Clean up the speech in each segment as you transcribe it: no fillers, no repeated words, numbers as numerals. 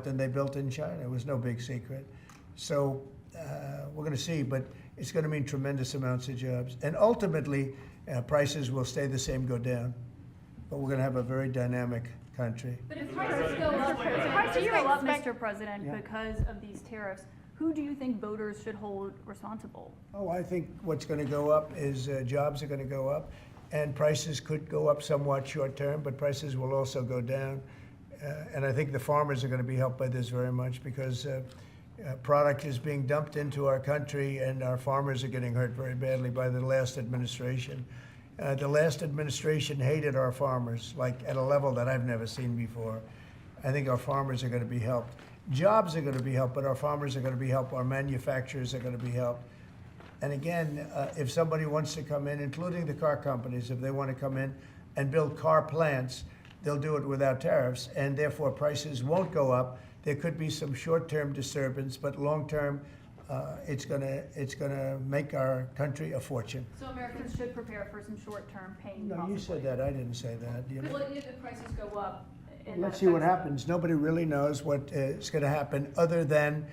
than they built in China. It was no big secret. So we're going to see, but it's going to mean tremendous amounts of jobs. And ultimately, prices will stay the same, go down. But we're going to have a very dynamic country. But if prices go up, Mr. President, because of these tariffs, who do you think voters should hold responsible? Oh, I think what's going to go up is jobs are going to go up, and prices could go up somewhat short term, but prices will also go down. And I think the farmers are going to be helped by this very much because product is being dumped into our country, and our farmers are getting hurt very badly by the last administration. The last administration hated our farmers, like at a level that I've never seen before. I think our farmers are going to be helped. Jobs are going to be helped, but our farmers are going to be helped. Our manufacturers are going to be helped. And again, if somebody wants to come in, including the car companies, if they want to come in and build car plants, they'll do it without tariffs, and therefore prices won't go up. There could be some short-term disturbance, but long-term, it's gonna make our country a fortune. So Americans should prepare for some short-term pain. No, possibly. you said that. I didn't say that. You know? Well, if the prices go up, Let's see what happens. Nobody really knows what is going to happen, other than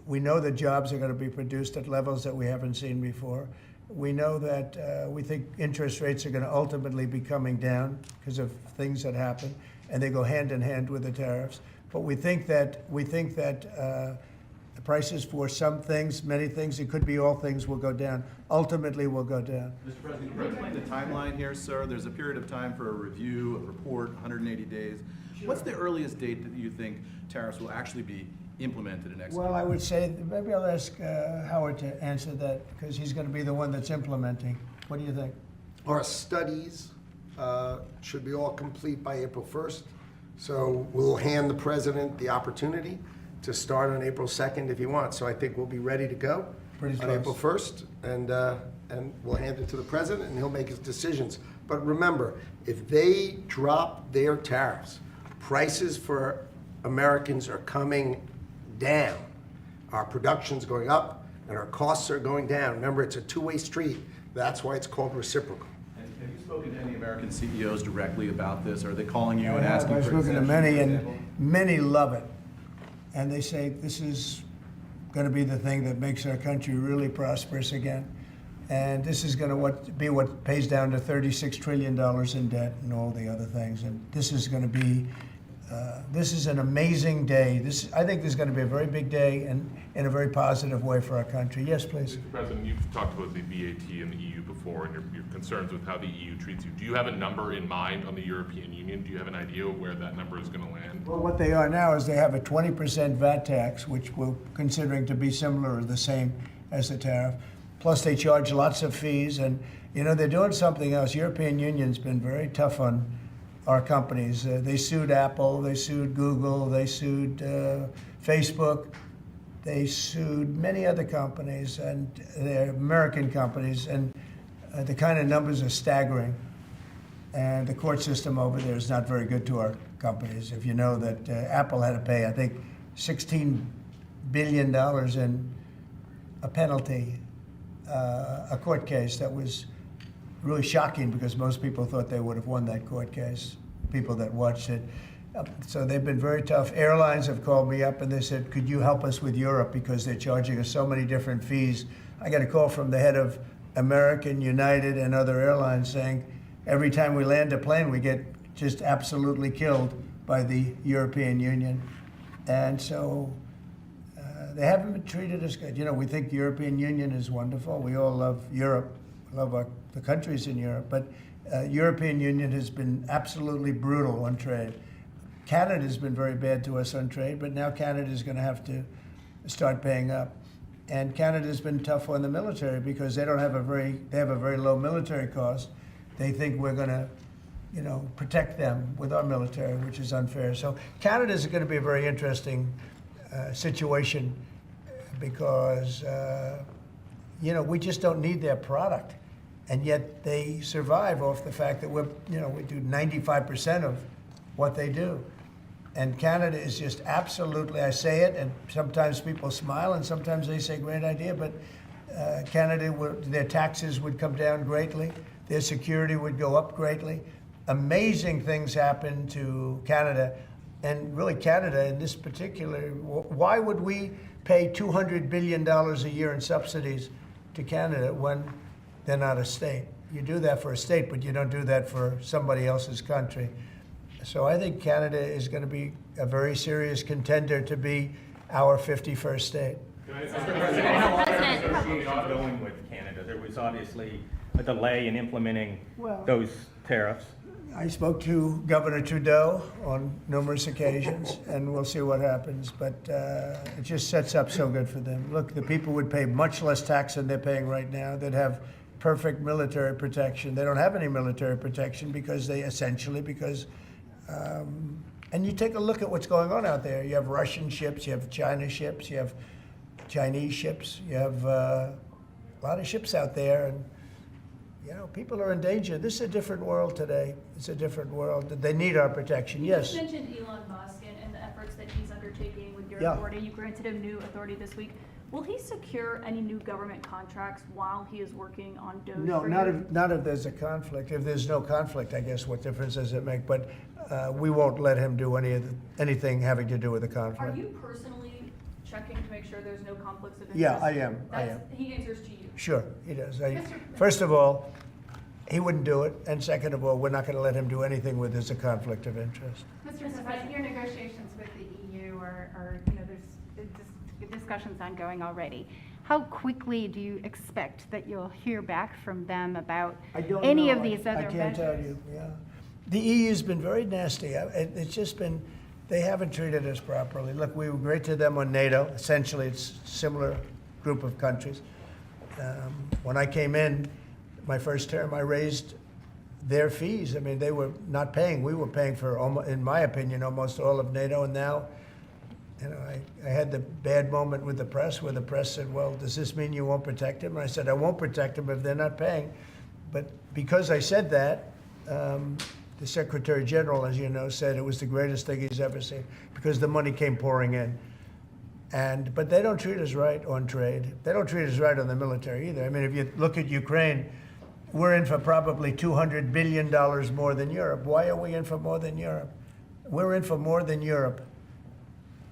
we know that jobs are going to be produced at levels that we haven't seen before. We know that we think interest rates are going to ultimately be coming down because of things that happen, and they go hand in hand with the tariffs. But we think that the prices for some things, many things, it could be all things, will go down. Ultimately, will go down. Mr. President, can you explain the timeline here, sir? There's a period of time for a review, a report, 180 days. Sure. What's the earliest date that you think tariffs will actually be implemented and executed? Well, I would say, maybe I'll ask Howard to answer that, because he's going to be the one that's implementing. What do you think? Our studies should be all complete by April 1st. So we'll hand the president the opportunity to start on April 2nd if he wants. So I think we'll be ready to go on April 1st, and we'll hand it to the president, and he'll make his decisions. But remember, if they drop their tariffs, prices for Americans are coming down. Our production's going up, and our costs are going down. Remember, it's a two-way street. That's why it's called reciprocal. Have you spoken to any American CEOs directly about this? Are they calling you and asking for I've spoken to exemptions, many, for and example? many love it. And they say this is going to be the thing that makes our country really prosperous again. And this is going to be what pays down to $36 trillion in debt and all the other things. And this is going to be, this is an amazing day. I think this is going to be a very big day, and in a very positive way for our country. Yes, please. Mr. President, you've talked about the VAT and the EU before, and your concerns with how the EU treats you. Do you have a number in mind on the European Union? Do you have an idea of where that number is going to land? Well, what they are now is they have a 20% VAT tax, which we're considering to be similar or the same as the tariff. Plus, they charge lots of fees, and you know they're doing something else. European Union's been very tough on our companies. They sued Apple, they sued Google, they sued Facebook, they sued many other companies, and they're American companies, and the kind of numbers are staggering. And the court system over there is not very good to our companies. If you know that Apple had to pay, I think, $16 billion in a penalty. A court case that was really shocking because most people thought they would have won that court case, people that watched it. So they've been very tough. Airlines have called me up and they said, could you help us with Europe because they're charging us so many different fees. I got a call from the head of American, United, and other airlines saying every time we land a plane, we get just absolutely killed by the European Union. And so they haven't been treated as good. You know, we think the European Union is wonderful. We all love Europe, love the countries in Europe. But European Union has been absolutely brutal on trade. Canada's been very bad to us on trade, but now Canada's going to have to start paying up. And Canada's been tough on the military because they have a very low military cost. They think we're going to, you know, protect them with our military, which is unfair. So Canada's going to be a very interesting situation because, you know, we just don't need their product. And yet they survive off the fact that we do 95% of what they do. And Canada is just absolutely, I say it, and sometimes people smile and sometimes they say great idea, but Canada, their taxes would come down greatly. Their security would go up greatly. Amazing things happen to Canada and really Canada in this particular, why would we pay $200 billion a year in subsidies to Canada when they're not a state? You do that for a state, but you don't do that for somebody else's country. So I think Canada is going to be a very serious contender to be our 51st state. How are negotiations going with Canada? There was obviously a delay in implementing those tariffs. I spoke to Governor Trudeau on numerous occasions, and we'll see what happens. But it just sets up so good for them. Look, the people would pay much less tax than they're paying right now. They'd have perfect military protection. They don't have any military protection because and you take a look at what's going on out there. You have Russian ships, you have China ships, you have Chinese ships, you have a lot of ships out there, and you know, people are in danger. This is a different world today. It's a different world. They need our protection. Yes. You just mentioned Elon Musk and the efforts that he's undertaking with your Yeah. authority. You granted him new authority this week. Will he secure any new government contracts while he is working on DOGE? No, for you? not if there's a conflict. If there's no conflict, I guess what difference does it make? But we won't let him do anything having to do with the Are conflict. you personally checking to make sure there's no conflicts of interest? Yeah, I am. He answers to you. Sure, he does. First of all, he wouldn't do it, and second of all, we're not going to let him do anything where there's a conflict of interest. Mr. President, your negotiations with the EU are there's discussions ongoing already. How quickly do you expect that you'll hear back from them about any of these other I can't measures? tell you, yeah. The EU's been very nasty. It's just been, they haven't treated us properly. Look, we were great to them on NATO. Essentially, it's a similar group of countries. When I came in, my first term, I raised their fees. I mean, they were not paying. We were paying for, in my opinion, almost all of NATO. And now, you know, I had the bad moment with the press where the press said, well, does this mean you won't protect them? And I said, I won't protect them if they're not paying. But because I said that, the Secretary General, as you know, said it was the greatest thing he's ever seen because the money came pouring in. But they don't treat us right on trade. They don't treat us right on the military either. I mean, if you look at Ukraine, we're in for probably $200 billion more than Europe. Why are we in for more than Europe? We're in for more than Europe.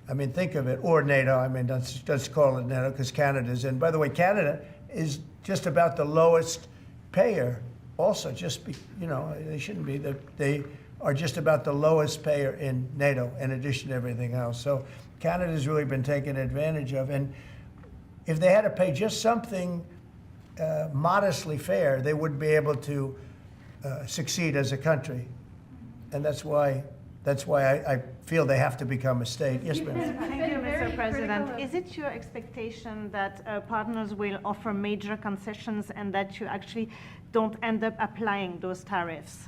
I mean, think of it, or NATO. I mean, let's call it NATO because Canada's in. By the way, Canada is just about the lowest payer. Also, they shouldn't be. They are just about the lowest payer in NATO, in addition to everything else. So Canada's really been taken advantage of. And if they had to pay just something modestly fair, they wouldn't be able to succeed as a country. And that's why I feel they have to become a state. Yes, ma'am. Thank you, Very Mr. President. critical of- Is it your expectation that partners will offer major concessions and that you actually don't end up applying those tariffs?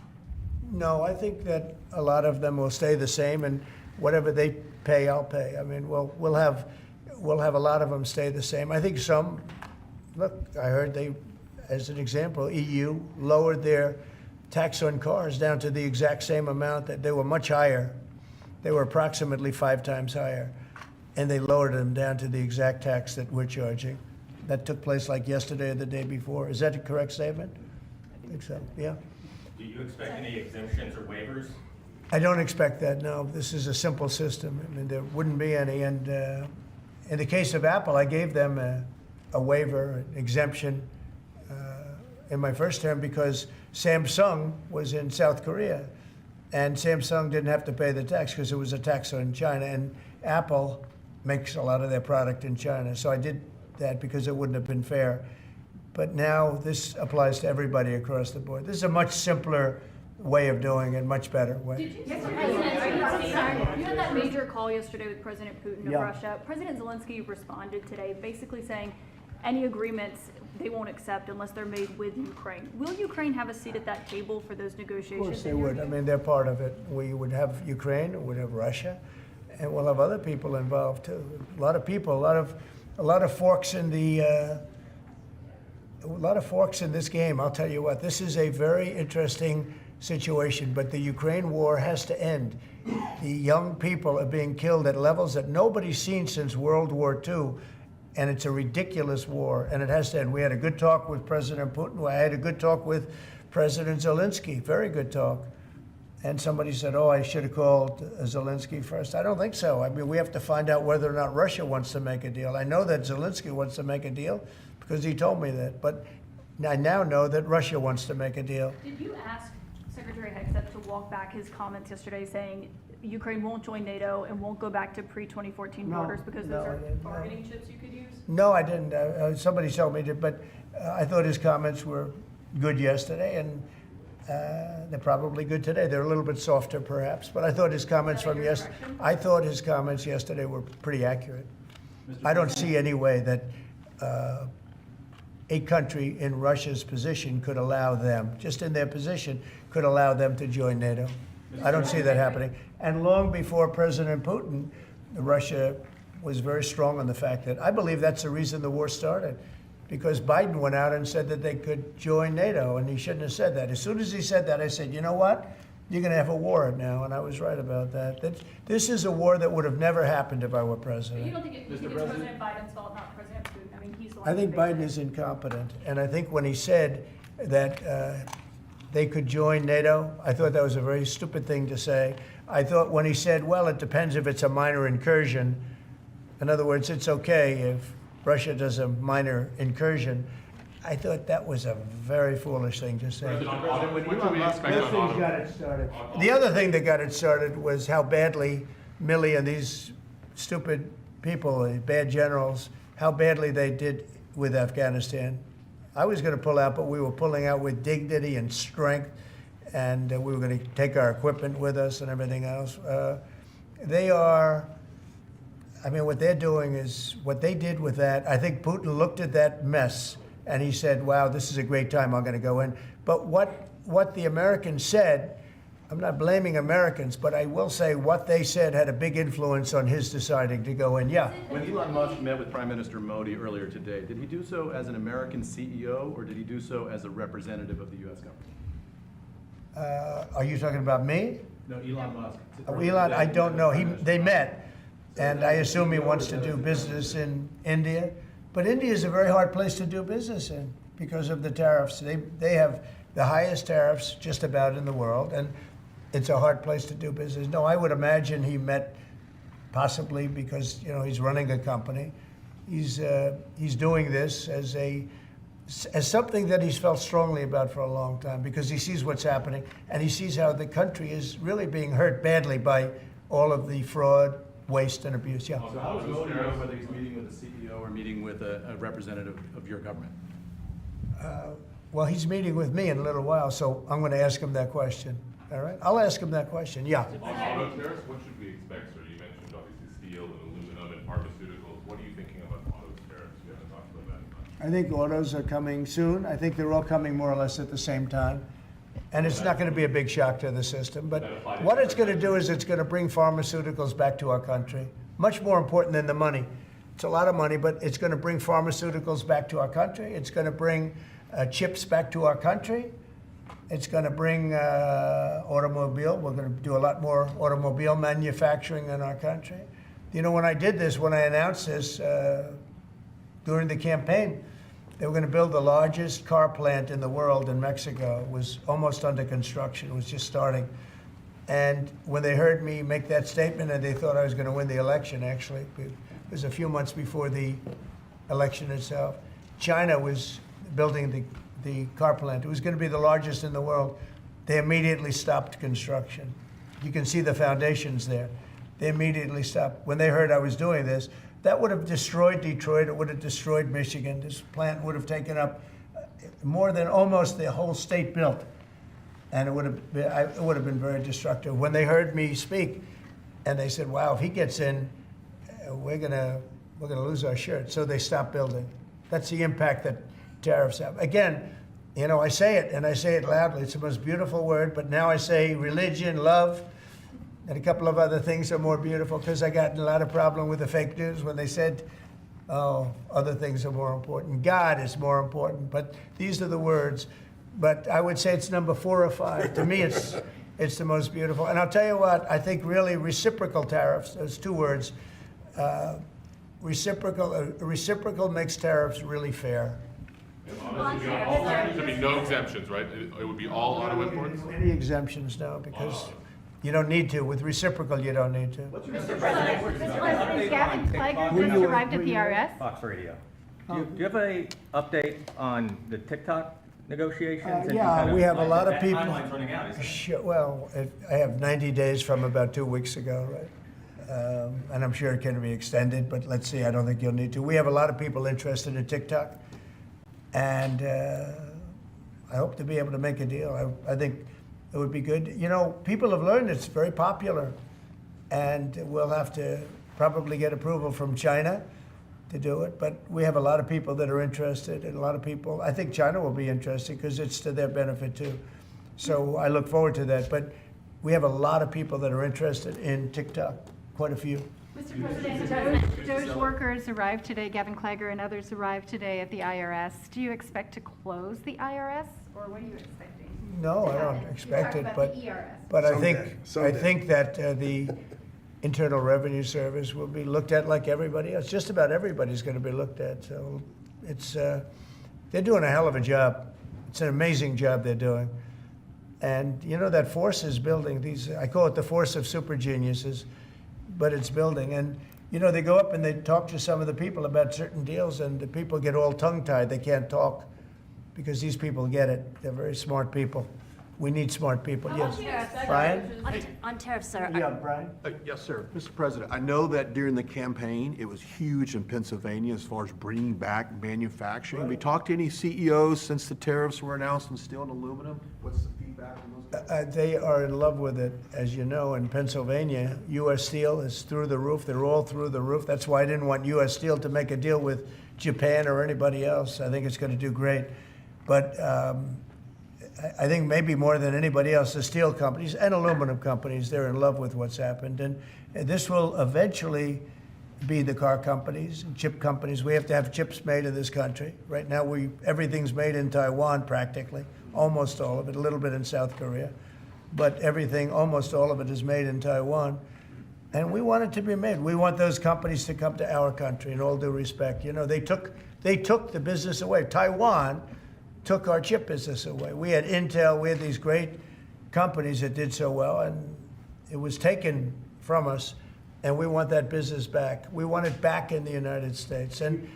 No, I think that a lot of them will stay the same, and whatever they pay, I'll pay. I mean, we'll have a lot of them stay the same. I think some. Look, I heard as an example, EU lowered their tax on cars down to the exact same amount that they were much higher. They were approximately 5 times higher, and they lowered them down to the exact tax that we're charging. That took place like yesterday or the day before. Is that a correct statement? I think so, yeah. Do you expect any exemptions or waivers? I don't expect that, no. This is a simple system. I mean, there wouldn't be any. And in the case of Apple, I gave them a waiver, an exemption in my first term because Samsung was in South Korea. And Samsung didn't have to pay the tax because it was a tax on China. And Apple makes a lot of their product in China. So I did that because it wouldn't have been fair. But now this applies to everybody across the board. This is a much simpler way of doing it, much better way. You had that major call yesterday with President Putin of Yeah. Russia. President Zelensky responded today basically saying any agreements they won't accept unless they're made with Ukraine. Will Ukraine have a seat at that table for those negotiations? Of course they in your would. I view? mean, they're part of it. We would have Ukraine, we would have Russia, and we'll have other people involved too. A lot of people, a lot of forks in the. A lot of forks in this game. I'll tell you what, this is a very interesting situation, but the Ukraine war has to end. The young people are being killed at levels that nobody's seen since World War II, and it's a ridiculous war, and it has to end. We had a good talk with President Putin. I had a good talk with President Zelensky, very good talk. And somebody said, oh, I should have called Zelensky first. I don't think so. I mean, we have to find out whether or not Russia wants to make a deal. I know that Zelensky wants to make a deal because he told me that. But I now know that Russia wants to make a deal. Did you ask Secretary Hegseth to walk back his comments yesterday saying Ukraine won't join NATO and won't go back to pre-2014 No, borders because no, those I are didn't, no. bargaining chips you could use? No, I didn't. Somebody told me to, but I thought his comments were good yesterday, and they're probably good today. They're a little bit softer, perhaps, but I thought his comments from yesterday. I thought his comments yesterday were pretty accurate. I don't see any way that a country in Russia's position could allow them, just in their position, could allow them to join NATO. I don't see that happening. And long before President Putin, Russia was very strong on the fact that I believe that's the reason the war started, because Biden went out and said that they could join NATO, and he shouldn't have said that. As soon as he said that, I said, you know what? You're going to have a war now, and I was right about that. This is a war that would have never happened if I were But president. you don't think it's President Biden's fault, not President Putin? I mean, he's the one. I think who made Biden it. is incompetent, and I think when he said that they could join NATO, I thought that was a very stupid thing to say. I thought when he said, well, it depends if it's a minor incursion. In other words, it's okay if Russia does a minor incursion. I thought that was a very foolish thing to say. President, when should we expect on auto? It started. The other thing that got it started was how badly Milley and these stupid people, the bad generals, how badly they did with Afghanistan. I was going to pull out, but we were pulling out with dignity and strength, and we were going to take our equipment with us and everything else. They are, I mean, what they're doing is, what they did with that, I think Putin looked at that mess and he said, wow, this is a great time, I'm going to go in. But what the Americans said, I'm not blaming Americans, but I will say what they said had a big influence on his deciding to go in. Yeah. When Elon Musk met with Prime Minister Modi earlier today, did he do so as an American CEO, or did he do so as a representative of the U.S. government? Are you talking about me? No, Elon Musk. Oh, Elon, I don't know. They met, and I assume he wants to do business in India. But India is a very hard place to do business in because of the tariffs. They have the highest tariffs just about in the world, and it's a hard place to do business. No, I would imagine he met possibly because, you know, he's running a company. He's doing this as something that he's felt strongly about for a long time, because he sees what's happening and he sees how the country is really being hurt badly by all of the fraud, waste, and abuse. Yeah. So how does Modi know whether he's meeting with a CEO or meeting with a representative of your government? Well, he's meeting with me in a little while, so I'm going to ask him that question. All right? I'll ask him that question. Yeah. On auto tariffs, what should we expect, sir? You mentioned obviously steel and aluminum and pharmaceuticals. What are you thinking about auto tariffs? We haven't talked about that much. I think autos are coming soon. I think they're all coming more or less at the same time. And it's not going to be a big shock to the system. But what it's going to do is it's going to bring pharmaceuticals back to our country. Much more important than the money. It's a lot of money, but it's going to bring pharmaceuticals back to our country. It's going to bring chips back to our country. It's going to bring automobile. We're going to do a lot more automobile manufacturing in our country. You know, when I did this, when I announced this during the campaign, they were going to build the largest car plant in the world in Mexico. It was almost under construction. It was just starting. And when they heard me make that statement, and they thought I was going to win the election, actually, it was a few months before the election itself, China was building the car plant. It was going to be the largest in the world. They immediately stopped construction. You can see the foundations there. They immediately stopped. When they heard I was doing this, that would have destroyed Detroit. It would have destroyed Michigan. This plant would have taken up more than almost the whole state built. And it would have been very destructive. When they heard me speak, and they said, wow, if he gets in, we're gonna lose our shirt. So they stopped building. That's the impact that tariffs have. Again, you know, I say it, and I say it loudly. It's the most beautiful word, but now I say religion, love, and a couple of other things are more beautiful, because I got in a lot of problem with the fake news when they said, oh, other things are more important. God is more important, but these are the words. But I would say it's number 4 or 5. To me, it's the most beautiful. And I'll tell you what, I think really reciprocal tariffs, those 2 words, reciprocal makes tariffs really fair. There'd be no exemptions, right? It would be all auto imports? Any exemptions now, because you don't need to. With reciprocal, you don't need to. Mr. President, Gavin Clegg just arrived at the IRS. Fox Radio. Do you have a update on the TikTok negotiations? And Yeah, kind we have a lot of that people. Timeline's running out, isn't it? Sure, well, I have 90 days from about 2 weeks ago, right? And I'm sure it can be extended, but let's see, I don't think you'll need to. We have a lot of people interested in TikTok, and I hope to be able to make a deal. I think it would be good. You know, people have learned it's very popular, and we'll have to probably get approval from China to do it, but we have a lot of people that are interested, and a lot of people, I think China will be interested because it's to their benefit too. So I look forward to that, but we have a lot of people that are interested in TikTok, quite a few. Mr. President, Doge workers arrived today, Gavin Clegg and others arrived today at the IRS. Do you expect to close the IRS, or what are you expecting? No, to I don't happen? expect You it, talked but, about the ERS. but I Someday. think that the Internal Revenue Service will be looked at like everybody else. Just about everybody's going to be looked at. So it's they're doing a hell of a job. It's an amazing job they're doing. And you know, that force is building. I call it the force of super geniuses, but it's building. And you know, they go up and they talk to some of the people about certain deals, and the people get all tongue-tied. They can't talk because these people get it. They're very smart people. We need smart people. Yes, Brian. On tariffs, sir. Yeah, Brian. Yes, sir. Mr. President, I know that during the campaign, it was huge in Pennsylvania as far as bringing back manufacturing. Have you talked to any CEOs since the tariffs were announced on steel and aluminum? What's the feedback from those guys? They are in love with it. As you know, in Pennsylvania, U.S. Steel is through the roof. They're all through the roof. That's why I didn't want U.S. Steel to make a deal with Japan or anybody else. I think it's going to do great. But I think maybe more than anybody else, the steel companies and aluminum companies, they're in love with what's happened. And this will eventually be the car companies and chip companies. We have to have chips made in this country. Right now, everything's made in Taiwan practically, almost all of it, a little bit in South Korea. But everything, almost all of it is made in Taiwan. And we want it to be made. We want those companies to come to our country, in all due respect. You know, they took the business away. Taiwan took our chip business away. We had Intel, we had these great companies that did so well, and it was taken from us, and we want that business back. We want it back in the United States. And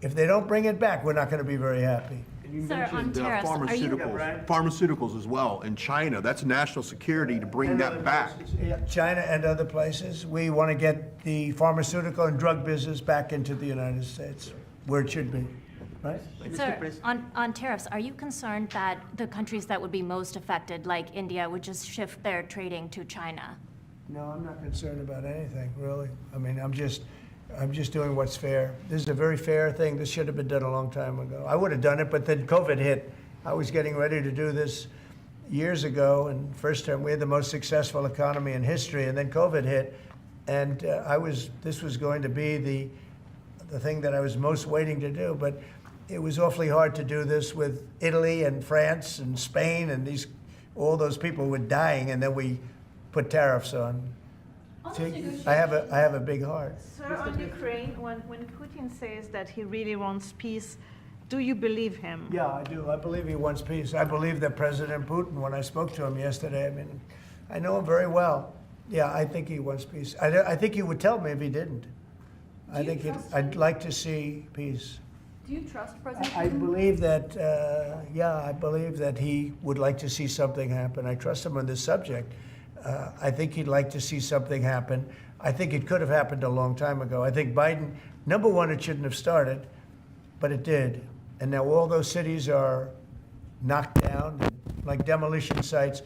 if they don't bring it back, we're not going to be very happy. Sir, on tariffs, are you, Pharmaceuticals as well in China. That's national security to bring that back. Yeah, China and other places. We want to get the pharmaceutical and drug business back into the United States, where it should be. Right? sir, on tariffs, are you concerned that the countries that would be most affected, like India, would just shift their trading to China? No, I'm not concerned about anything, really. I mean, I'm just doing what's fair. This is a very fair thing. This should have been done a long time ago. I would have done it, but then COVID hit. I was getting ready to do this years ago, and first time we had the most successful economy in history, and then COVID hit, and this was going to be the thing that I was most waiting to do, but it was awfully hard to do this with Italy and France and Spain, and all those people were dying, and then we put tariffs on. See, I have a big heart. Sir, on Ukraine, when Putin says that he really wants peace, do you believe him? Yeah, I do. I believe he wants peace. I believe that President Putin, when I spoke to him yesterday, I mean, I know him very well. Yeah, I think he wants peace. I think he would tell me if he didn't. I'd like to see peace. Do you trust President I Putin? believe that, I believe that he would like to see something happen. I trust him on this subject. I think he'd like to see something happen. I think it could have happened a long time ago. I think Biden, number one, it shouldn't have started, but it did. And now all those cities are knocked down, like demolition sites.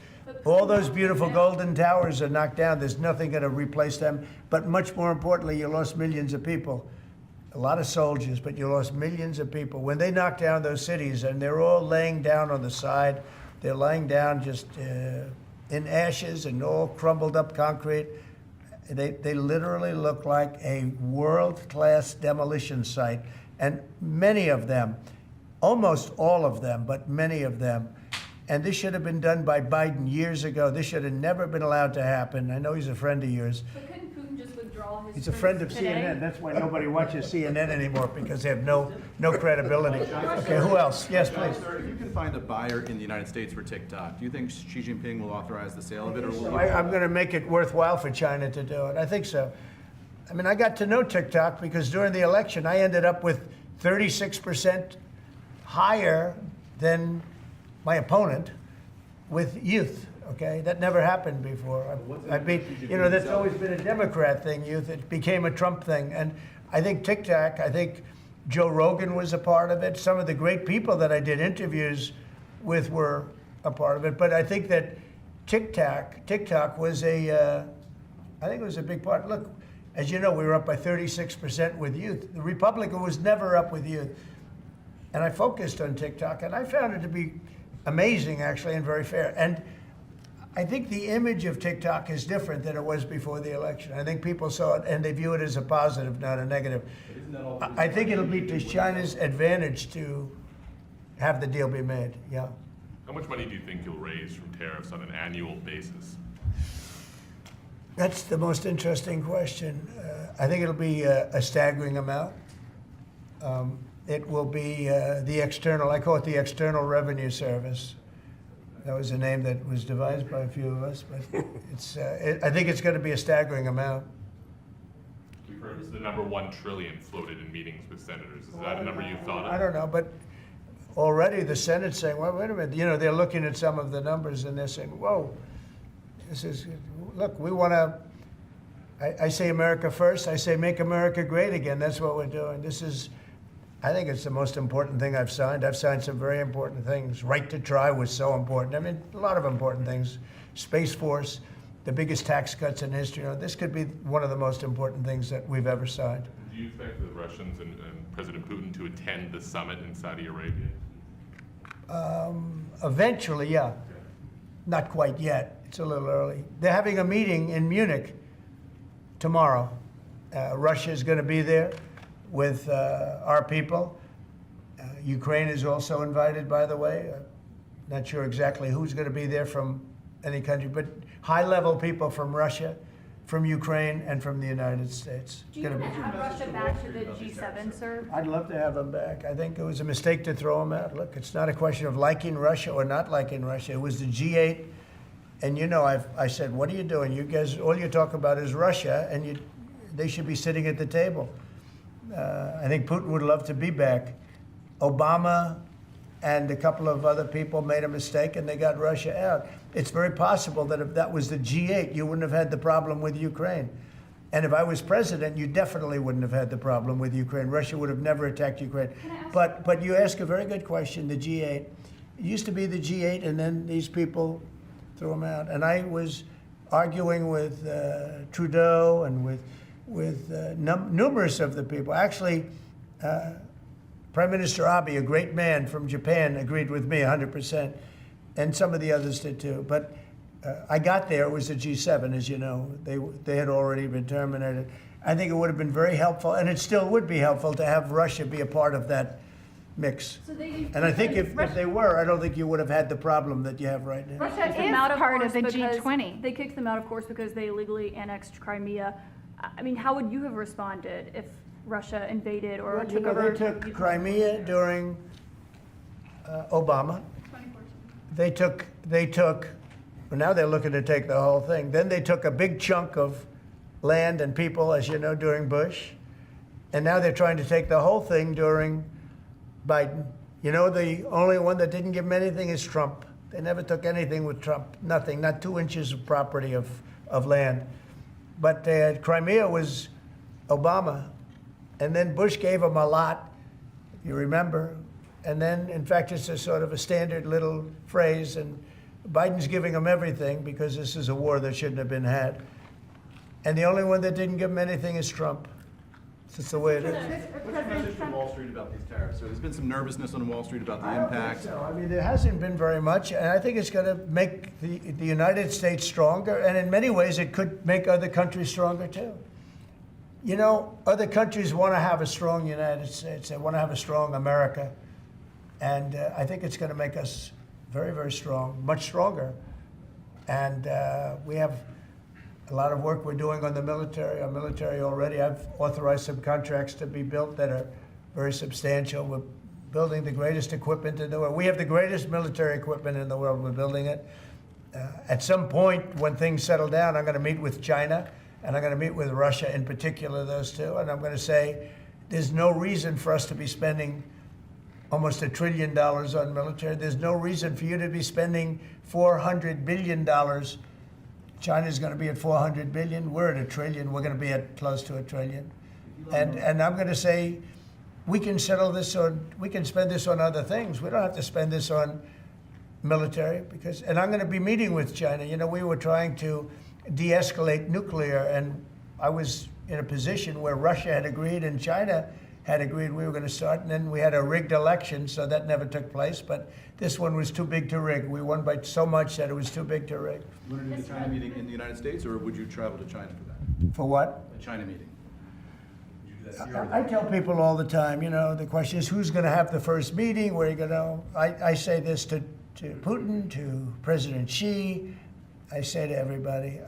All those beautiful golden towers are knocked down. There's nothing going to replace them. But much more importantly, you lost millions of people. A lot of soldiers, but you lost millions of people. When they knocked down those cities, and they're all laying down on the side, they're lying down just in ashes and all crumbled up concrete. They literally look like a world-class demolition site. And many of them, almost all of them, but many of them, and this should have been done by Biden years ago. This should have never been allowed to happen. I know he's a friend of yours. But couldn't Putin just withdraw his He's a friend of tweets today. CNN. That's why nobody watches CNN anymore, because they have no credibility. Okay, who else? Yes, please. Sir, if you can find a buyer in the United States for TikTok, do you think Xi Jinping will authorize the sale of it, or will I'm going to make it worthwhile for China to do it. I think so. I mean, I got to know TikTok because during the election, I ended up with 36% higher than my opponent with youth. Okay, that never happened before. That's always been a Democrat thing, youth. It became a Trump thing. And I think TikTok, I think Joe Rogan was a part of it. Some of the great people that I did interviews with were a part of it. But I think that TikTok was I think it was a big part. Look, as you know, we were up by 36% with youth. The Republican was never up with youth. And I focused on TikTok, and I found it to be amazing, actually, and very fair. And I think the image of TikTok is different than it was before the election. I think people saw it, and they view it as a positive, not a negative. I think it'll be to China's advantage to have the deal be made, yeah. How much money do you think you'll raise from tariffs on an annual basis? That's the most interesting question. I think it'll be a staggering amount. It will be the external, I call it the External Revenue Service. That was a name that was devised by a few of us, but I think it's going to be a staggering amount. We've heard the number 1 trillion floated in meetings with senators. Is that a number you've thought of? I don't know, but already the Senate's saying, well, wait a minute. They're looking at some of the numbers and they're saying, whoa, look, we want to, I say America first. I say make America great again. That's what we're doing. I think it's the most important thing I've signed. I've signed some very important things. Right to try was so important. I mean, a lot of important things. Space Force, the biggest tax cuts in history. This could be one of the most important things that we've ever signed. Do you expect the Russians and President Putin to attend the summit in Saudi Arabia? Eventually, yeah. Not quite yet. It's a little early. They're having a meeting in Munich tomorrow. Russia is going to be there with our people. Ukraine is also invited, by the way. Not sure exactly who's going to be there from any country, but high-level people from Russia, from Ukraine, and from the United States. Do you want to have Russia back to the G7, sir? I'd love to have them back. I think it was a mistake to throw them out. Look, it's not a question of liking Russia or not liking Russia. It was the G8, and I said, what are you doing? You guys, all you talk about is Russia, and they should be sitting at the table. I think Putin would love to be back. Obama and a couple of other people made a mistake and they got Russia out. It's very possible that if that was the G8, you wouldn't have had the problem with Ukraine. And if I was president, you definitely wouldn't have had the problem with Ukraine. Russia would have never attacked Ukraine. But you ask a very good question, the G8. It used to be the G8 and then these people threw them out. And I was arguing with Trudeau and with numerous of the people. Actually, Prime Minister Abe, a great man from Japan, agreed with me 100%, and some of the others did too. But I got there, it was the G7, as you know. They had already been terminated. I think it would have been very helpful, and it still would be helpful to have Russia be a part of that mix. And I think if they were, I don't think you would have had the problem that you have right now. Russia Kicked them is out, part of course, the because G20. They kicked them out, of course, because they illegally annexed Crimea. I mean, how would you have responded if Russia invaded or took over? They took Crimea during Obama. They took, well, now they're looking to take the whole thing. Then they took a big chunk of land and people, as you know, during Bush. And now they're trying to take the whole thing during Biden. You know, the only one that didn't give them anything is Trump. They never took anything with Trump, nothing, not 2 inches of property of land. But Crimea was Obama. And then Bush gave them a lot, you remember. And then, in fact, it's a sort of a standard little phrase, and Biden's giving them everything because this is a war that shouldn't have been had. And the only one that didn't give them anything is Trump. It's just the way it is. What's your message from Wall Street about these tariffs? So there's been some nervousness on Wall Street about the impact. So. I mean, there hasn't been very much, and I think it's going to make the United States stronger, and in many ways it could make other countries stronger too. You know, other countries want to have a strong United States. They want to have a strong America. And I think it's going to make us very, very strong, much stronger. And we have a lot of work we're doing on the military. Our military already, I've authorized some contracts to be built that are very substantial. We're building the greatest equipment in the world. We have the greatest military equipment in the world. We're building it. At some point, when things settle down, I'm going to meet with China, and I'm going to meet with Russia in particular, those two, and I'm going to say there's no reason for us to be spending almost $1 trillion on military. There's no reason for you to be spending $400 billion. China's going to be at 400 billion. We're at $1 trillion. We're going to be at close to $1 trillion. And I'm going to say we can settle this on, we can spend this on other things. We don't have to spend this on military because, and I'm going to be meeting with China. You know, we were trying to de-escalate nuclear, and I was in a position where Russia had agreed and China had agreed we were going to start, and then we had a rigged election, so that never took place. But this one was too big to rig. We won by so much that it was too big to rig. You want to do the China meeting in the United States, or would you travel to China for that? For what? A China meeting? Would you do that here or I there? tell people all the time, you know, the question is who's going to have the first meeting, where are you going to, I say this to Putin, to President Xi, I say to everybody,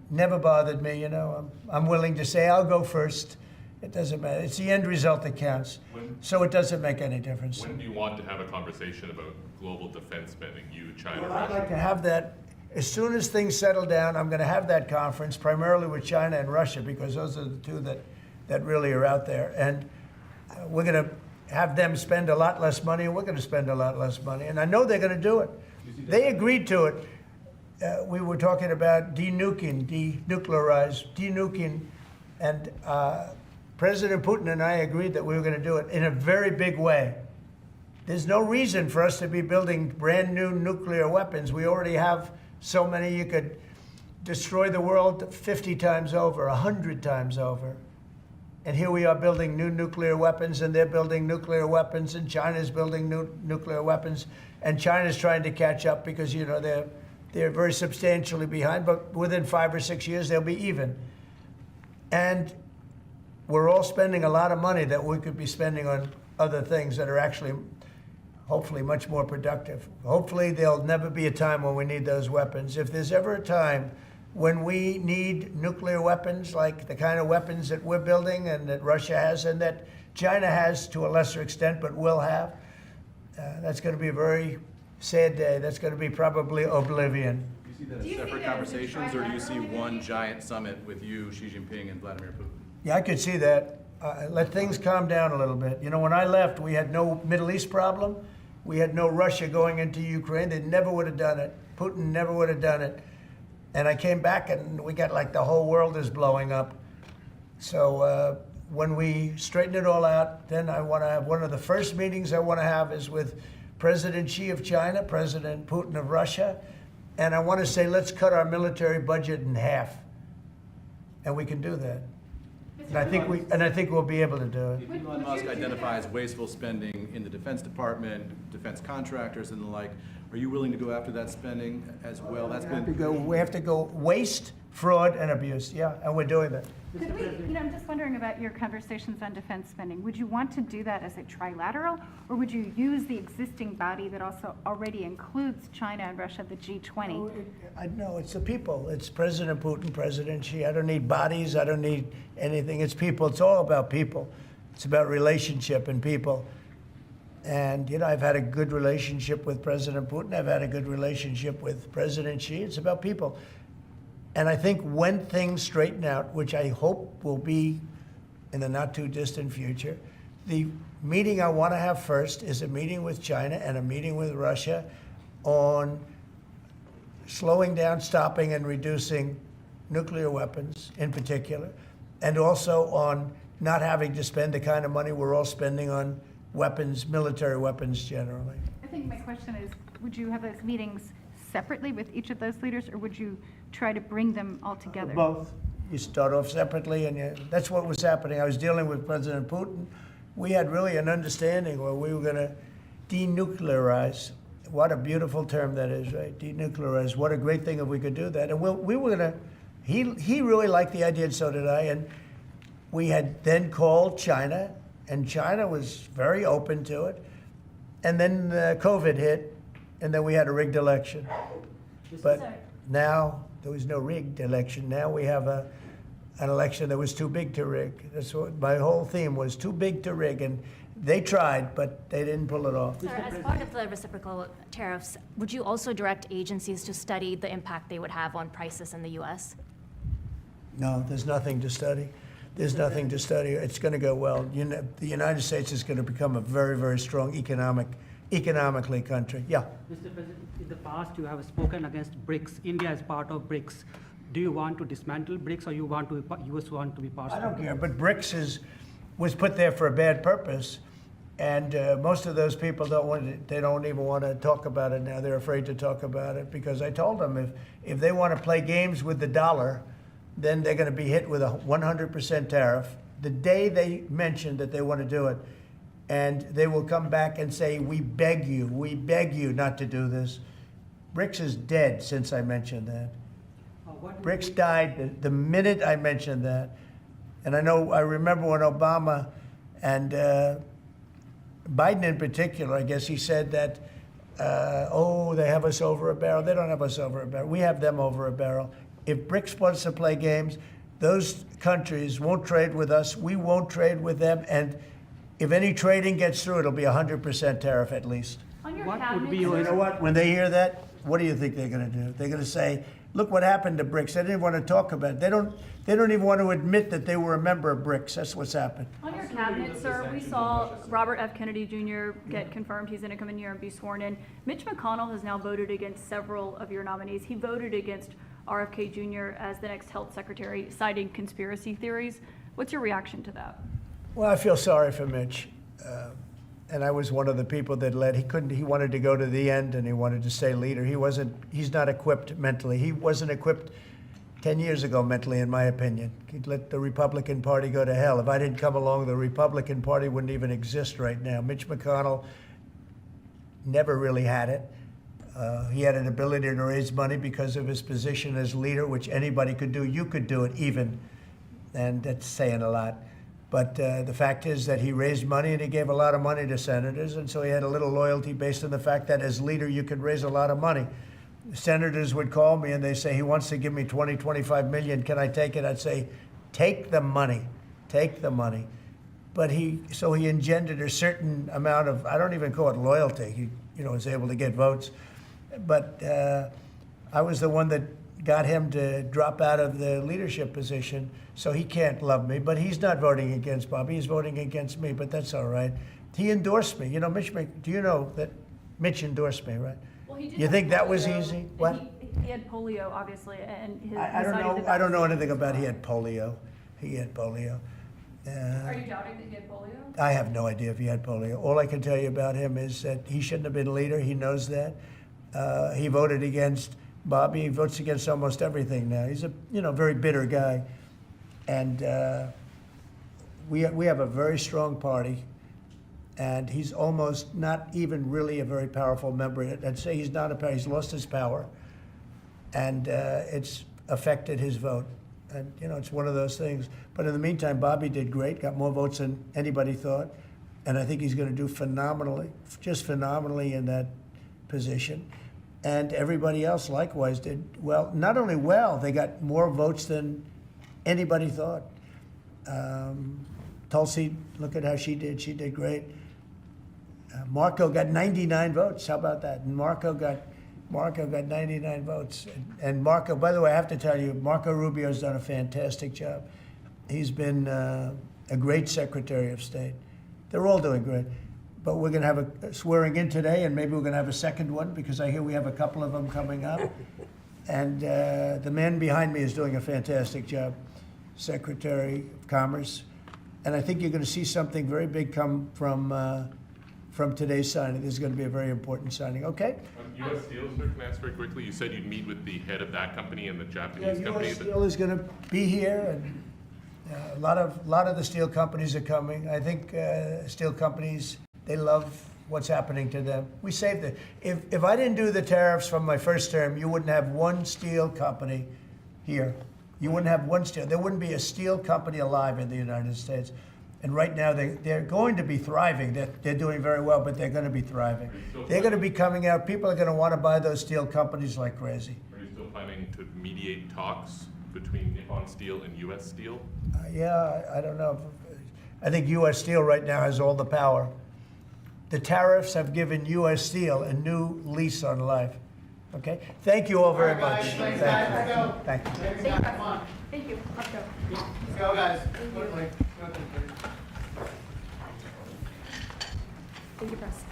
never bothered me, you know, I'm willing to say I'll go first. It doesn't matter. It's the end result that counts. So it doesn't make any difference. When do you want to have a conversation about global defense spending, you, China, Well, I'd Russia? like to have that, as soon as things settle down, I'm going to have that conference, primarily with China and Russia, because those are the two that really are out there. And we're going to have them spend a lot less money, and we're going to spend a lot less money. And I know they're going to do it. They agreed to it. We were talking about denuclearizing, and President Putin and I agreed that we were going to do it in a very big way. There's no reason for us to be building brand new nuclear weapons. We already have so many you could destroy the world 50 times over, 100 times over. And here we are building new nuclear weapons, and they're building nuclear weapons, and China's building new nuclear weapons, and China's trying to catch up because, you know, they're very substantially behind, but within 5 or 6 years, they'll be even. And we're all spending a lot of money that we could be spending on other things that are actually, hopefully, much more productive. Hopefully, there'll never be a time when we need those weapons. If there's ever a time when we need nuclear weapons, like the kind of weapons that we're building and that Russia has and that China has to a lesser extent, but will have, that's going to be a very sad day. That's going to be probably oblivion. Do you see that as separate conversations, or do you see one giant summit with you, Xi Jinping, and Vladimir Putin? Yeah, I could see that. Let things calm down a little bit. You know, when I left, we had no Middle East problem. We had no Russia going into Ukraine. They never would have done it. Putin never would have done it. And I came back, and we got like the whole world is blowing up. So when we straighten it all out, then I want to have one of the first meetings I want to have is with President Xi of China, President Putin of Russia, and I want to say, let's cut our military budget in half. And we can do that. And I think we'll be able to do it. If Elon Musk identifies wasteful spending in the Defense Department, defense contractors and the like, are you willing to go after that spending as well? That's We have to go waste, fraud, and abuse. Yeah, and we're doing that. Could we, you know, I'm just wondering about your conversations on defense spending. Would you want to do that as a trilateral, or would you use the existing body that also already includes China and Russia, the G20? No, it's the people. It's President Putin, President Xi. I don't need bodies. I don't need anything. It's people. It's all about people. It's about relationship and people. And, you know, I've had a good relationship with President Putin. I've had a good relationship with President Xi. It's about people. And I think when things straighten out, which I hope will be in the not too distant future, the meeting I want to have first is a meeting with China and a meeting with Russia on slowing down, stopping, and reducing nuclear weapons in particular, and also on not having to spend the kind of money we're all spending on weapons, military weapons generally. I think my question is, would you have those meetings separately with each of those leaders, or would you try to bring them all together? Both. You start off separately, and that's what was happening. I was dealing with President Putin. We had really an understanding where we were going to denuclearize. What a beautiful term that is, right? Denuclearize. What a great thing if we could do that. And we were going to, he really liked the idea, and so did I. And we had then called China, and China was very open to it. And then COVID hit, and then we had a rigged election. But now there was no rigged election. Now we have an election that was too big to rig. That's what my whole theme was, too big to rig, and they tried, but they didn't pull it off. Sir, as part of the reciprocal tariffs, would you also direct agencies to study the impact they would have on prices in the U.S.? No, there's nothing to study. There's nothing to study. It's going to go well. The United States is going to become a very, very strong economically country. Yeah. Mr. President, in the past you have spoken against BRICS. India is part of BRICS. Do you want to dismantle BRICS, or US want to be part of it? I don't care, but BRICS was put there for a bad purpose, and most of those people they don't even want to talk about it now. They're afraid to talk about it because I told them if they want to play games with the dollar, then they're going to be hit with a 100% tariff the day they mention that they want to do it. And they will come back and say, we beg you not to do this. BRICS is dead since I mentioned that. BRICS died the minute I mentioned that. And I remember when Obama and Biden in particular, I guess he said that, they have us over a barrel. They don't have us over a barrel. We have them over a barrel. If BRICS wants to play games, those countries won't trade with us. We won't trade with them. And if any trading gets through, it'll be 100% tariff at least. On your What cabinet, would be You know what? When they hear that, what do you think they're going to do? They're going to say, look what happened to BRICS. They didn't want to talk about it. They don't even want to admit that they were a member of BRICS. That's what's happened. On your cabinet, sir, we saw Robert F. Kennedy Jr. get confirmed. He's going to come in here and be sworn in. Mitch McConnell has now voted against several of your nominees. He voted against RFK Jr. as the next health secretary, citing conspiracy theories. What's your reaction to that? Well, I feel sorry for Mitch. And I was one of the people that led. He wanted to go to the end and he wanted to stay leader. He's not equipped mentally. He wasn't equipped 10 years ago mentally, in my opinion. He'd let the Republican Party go to hell. If I didn't come along, the Republican Party wouldn't even exist right now. Mitch McConnell never really had it. He had an ability to raise money because of his position as leader, which anybody could do. You could do it even, and that's saying a lot. But the fact is that he raised money and he gave a lot of money to senators, and so he had a little loyalty based on the fact that as leader you could raise a lot of money. Senators would call me and they say, he wants to give me 20, 25 million, can I take it? I'd say, take the money, take the money. But he engendered a certain amount of, I don't even call it loyalty, he was able to get votes. But I was the one that got him to drop out of the leadership position, so he can't love me. But he's not voting against Bobby, he's voting against me, but that's all right. He endorsed me. Mitch, do you know that Mitch endorsed me, right? Well, he did You have think that polio, was easy? and What? He had polio, obviously, and his, I don't decided know. that I don't know was- anything about he had polio. He had polio. Are you doubting that he had polio? I have no idea if he had polio. All I can tell you about him is that he shouldn't have been leader. He knows that. He voted against Bobby. He votes against almost everything now. He's a very bitter guy, and we have a very strong party, and he's almost not even really a very powerful member. I'd say he's not a power. He's lost his power, and it's affected his vote. And it's one of those things. But in the meantime, Bobby did great. Got more votes than anybody thought, and I think he's going to do phenomenally, just phenomenally in that position. And everybody else likewise did well. Not only well, they got more votes than anybody thought. Tulsi, look at how she did. She did great. Marco got 99 votes. How about that? And Marco got 99 votes. And Marco, by the way, I have to tell you, Marco Rubio's done a fantastic job. He's been a great Secretary of State. They're all doing great. But we're going to have a swearing in today, and maybe we're going to have a second one because I hear we have a couple of them coming up. And the man behind me is doing a fantastic job, Secretary of Commerce. And I think you're going to see something very big come from today's signing. This is going to be a very important signing. Okay? U.S. Steel, sir, can I ask very quickly? You said you'd meet with the head of that company and the Japanese company. U.S. Steel is going to be here, and a lot of the steel companies are coming. I think steel companies, they love what's happening to them. We saved it. If I didn't do the tariffs from my first term, you wouldn't have one steel company here. You wouldn't have one steel. There wouldn't be a steel company alive in the United States. And right now, they're going to be thriving. They're doing very well, but they're going to be thriving. They're going to be coming out. People are going to want to buy those steel companies like crazy. Are you still planning to mediate talks between Nippon Steel and U.S. Steel? Yeah, I don't know. I think U.S. Steel right now has all the power. The tariffs have given U.S. Steel a new lease on life. Okay? Thank you all very much. Thank you. Thank you. Thank you. Let's go. Let's go, guys. Thank you, press.